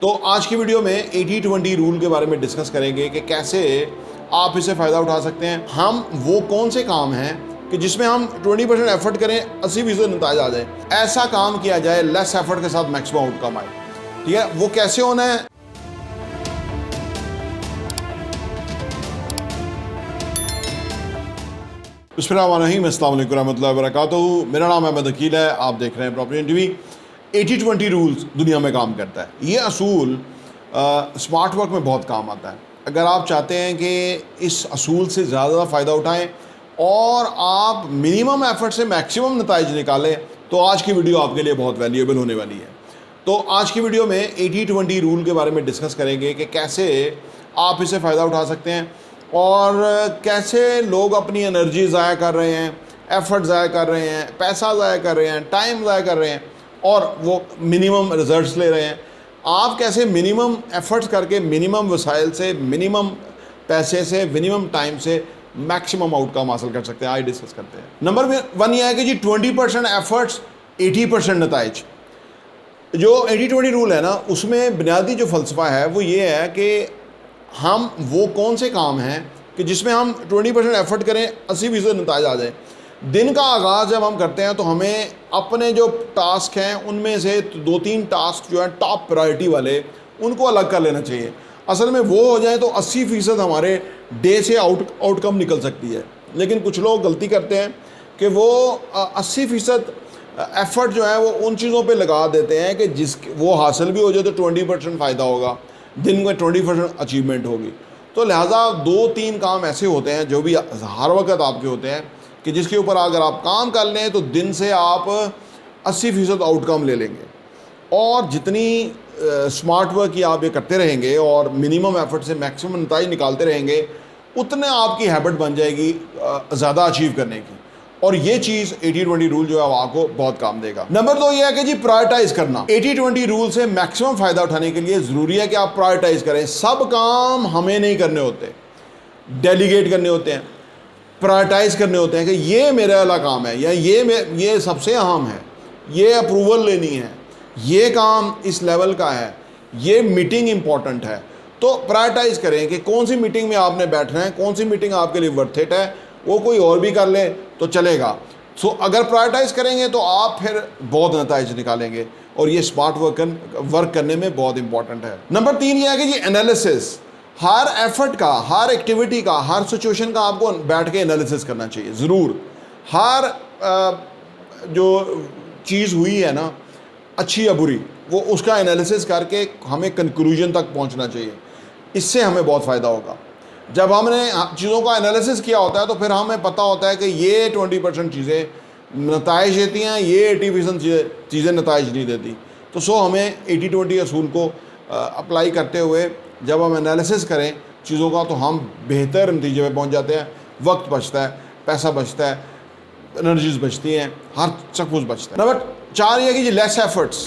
तो आज की वीडियो में 80-20 रूल के बारे में डिस्कस करेंगे कि कैसे आप इसे फ़ायदा उठा सकते हैं। हम वो कौन से काम हैं कि जिसमें हम 20% एफर्ट करें 80% नताज आ जाए, ऐसा काम किया जाए लेस एफर्ट के साथ मैक्सिमम आउटकम आए। ठीक है, वो कैसे होना है? बिस्मिल्लाहिर्रहमानिर्रहीम, अस्सलाम वालेकुम रहमतुल्लाहि व बरकातुहू। मेरा नाम अहमद अकील है, आप देख रहे हैं प्रॉपर्टी टीवी। 80-20 रूल्स दुनिया में काम करता है। ये असूल स्मार्ट वर्क में बहुत काम आता है। अगर आप चाहते हैं कि इस असूल से ज़्यादा फ़ायदा उठाएं और आप मिनिमम एफर्ट से मैक्सिमम नताइज निकालें, तो आज की वीडियो आपके लिए बहुत वैल्यूएबल होने वाली है। तो आज की वीडियो में 80-20 रूल के बारे में डिस्कस करेंगे कि कैसे आप इसे फ़ायदा उठा सकते हैं और कैसे लोग अपनी एनर्जी ज़ाया कर रहे हैं, एफ़र्ट ज़ाया कर रहे हैं, पैसा ज़ाया कर रहे हैं, टाइम ज़ाया कर रहे हैं और वो मिनिमम रिजल्ट्स ले रहे हैं। आप कैसे मिनिमम एफ़र्ट्स करके मिनिमम वसाइल से, मिनिमम पैसे से, मिनिमम टाइम से मैक्सिमम आउटकम हासिल कर सकते हैं, आज डिस्कस करते हैं। नंबर 1 ये है कि जी 20% एफ़र्ट्स 80% नताइज। जो 80-20 रूल है ना, उसमें बुनियादी जो फ़लसफ़ा है वो ये है कि हम वो कौन से काम हैं कि जिसमें हम 20% एफ़र्ट करें 80% नताइज आ जाए। दिन का आगाज़ जब हम करते हैं तो हमें अपने जो टास्क हैं उनमें से 2-3 टास्क जो हैं टॉप प्रायोरिटी वाले, उनको अलग कर लेना चाहिए। असल में वो हो जाए तो 80% हमारे डे से आउटकम निकल सकती है। लेकिन कुछ लोग गलती करते हैं कि वो 80% एफ़र्ट जो है वो उन चीज़ों पे लगा देते हैं कि जिस वो हासिल भी हो जाए तो 20% फ़ायदा होगा, दिन में 20% अचीवमेंट होगी। तो लिहाजा 2-3 काम ऐसे होते हैं जो भी हर वक्त आपके होते हैं कि जिसके ऊपर अगर आप काम कर लें तो दिन से आप 80% आउटकम ले लेंगे। और जितनी स्मार्ट वर्क की आप ये करते रहेंगे और मिनिमम एफर्ट से मैक्सिमम नताइज निकालते रहेंगे, उतने आपकी हैबिट बन जाएगी ज़्यादा अचीव करने की। और ये चीज़ 80-20 रूल जो है वो आपको बहुत काम देगा। नंबर 2 ये है कि जी प्रायोरिटाइज करना। 80-20 रूल से मैक्सिमम फ़ायदा उठाने के लिए ज़रूरी है कि आप प्रायोरिटाइज करें। सब काम हमें नहीं करने होते, डेलीगेट करने होते हैं, प्रायोरिटाइज करने होते हैं कि ये मेरा वाला काम है या ये सबसे अहम है, ये अप्रूवल लेनी है, ये काम इस लेवल का है, ये मीटिंग इम्पॉर्टेंट है। तो प्रायोरिटाइज करें कि कौन सी मीटिंग में आपने बैठना है, कौन सी मीटिंग आपके लिए वर्थ इट है, वो कोई और भी कर ले तो चलेगा। सो अगर प्रायोरिटाइज करेंगे तो आप फिर बहुत नताइज निकालेंगे और ये स्मार्ट वर्क करने में बहुत इंपॉर्टेंट है। नंबर 3 ये है कि जी एनालिसिस। हर एफर्ट का, हर एक्टिविटी का, हर सिचुएशन का आपको बैठ के एनालिसिस करना चाहिए ज़रूर। हर जो चीज़ हुई है ना, अच्छी या बुरी, वो उसका एनालिसिस करके हमें कंक्लूजन तक पहुंचना चाहिए। इससे हमें बहुत फ़ायदा होगा। जब हमने चीज़ों का एनालिसिस किया होता है तो फिर हमें पता होता है कि ये 20% चीज़ें नताइज देती हैं, ये 80% चीज़ें नताइज नहीं देती। तो सो हमें 80-20 असूल को अप्लाई करते हुए जब हम एनालिसिस करें चीज़ों का तो हम बेहतर नतीजे पे पहुंच जाते हैं। वक्त बचता है, पैसा बचता है, एनर्जीज बचती हैं, हर सब कुछ बचता है। नंबर 4 ये कि जी लेस एफर्ट्स।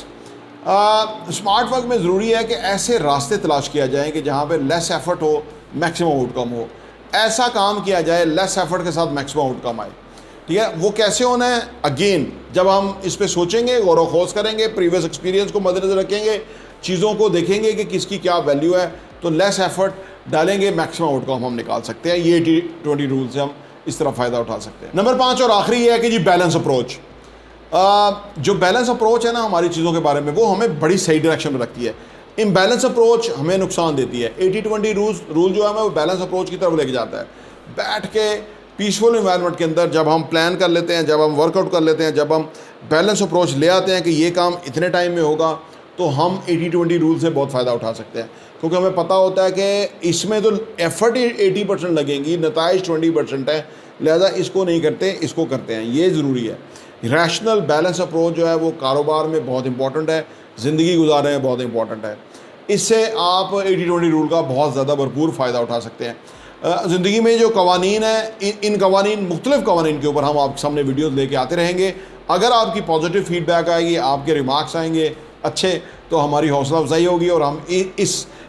स्मार्ट वर्क में ज़रूरी है कि ऐसे रास्ते तलाश किया जाए कि जहाँ पे लेस एफर्ट हो, मैक्सिमम आउटकम हो। ऐसा काम किया जाए लेस एफर्ट के साथ मैक्सिमम आउटकम आए। ठीक है, वो कैसे होना है? अगेन जब हम इस पर सोचेंगे, गौर व खोज करेंगे, प्रीवियस एक्सपीरियंस को मद्देनज़र रखेंगे, चीज़ों को देखेंगे कि किसकी क्या वैल्यू है, तो लेस एफर्ट डालेंगे, मैक्सिमम आउटकम हम निकाल सकते हैं। ये 80-20 रूल से हम इस तरह फ़ायदा उठा सकते हैं। नंबर 5 और आखिरी ये है कि जी बैलेंस अप्रोच। जो बैलेंस अप्रोच है ना हमारी चीज़ों के बारे में, वो हमें बड़ी सही डायरेक्शन में रखती है। इम्बैलेंस अप्रोच हमें नुकसान देती है। 80-20 रूल जो है हमें वो बैलेंस अप्रोच की तरफ लेके जाता है। बैठ के पीसफुल इन्वायरमेंट के अंदर जब हम प्लान कर लेते हैं, जब हम वर्कआउट कर लेते हैं, जब हम बैलेंस अप्रोच ले आते हैं कि ये काम इतने टाइम में होगा, तो हम 80-20 रूल से बहुत फ़ायदा उठा सकते हैं। क्योंकि हमें पता होता है कि इसमें तो एफ़र्ट 80% लगेंगी, नताइज 20% है, लिहाजा इसको नहीं करते, इसको करते हैं। ये ज़रूरी है। रैशनल बैलेंस अप्रोच जो है वो कारोबार में बहुत इंपॉर्टेंट है, ज़िंदगी गुजारने में बहुत इंपॉर्टेंट है। इससे आप 80-20 रूल का बहुत ज़्यादा भरपूर फ़ायदा उठा सकते हैं। ज़िंदगी में जो कवानीन है, इन कवानीन, मुख्तलिफ़ कवानीन के ऊपर हम आपके सामने वीडियोज़ लेके आते रहेंगे। अगर आपकी पॉजिटिव फीडबैक आएगी, आपके रिमार्क्स आएंगे अच्छे, तो हमारी हौसला अफजाई होगी और हम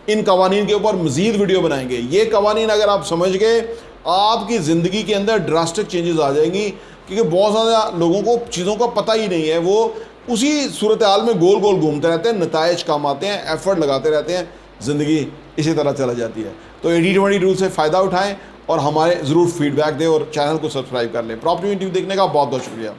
इन कवानीन के ऊपर मज़ीद वीडियो बनाएंगे। ये कवानीन अगर आप समझ गए, आपकी ज़िंदगी के अंदर ड्रास्टिक चेंजेस आ जाएंगी। क्योंकि बहुत ज़्यादा लोगों को चीज़ों का पता ही नहीं है, वो उसी सूरत हाल में गोल गोल घूमते रहते हैं, नताइज काम आते हैं, एफर्ट लगाते रहते हैं, ज़िंदगी इसी तरह चला जाती है। तो 80-20 रूल से फ़ायदा उठाएं और हमारे ज़रूर फीडबैक दें और चैनल को सब्सक्राइब कर लें। प्रॉपर्टी इंटरव्यू देखने का बहुत बहुत शुक्रिया।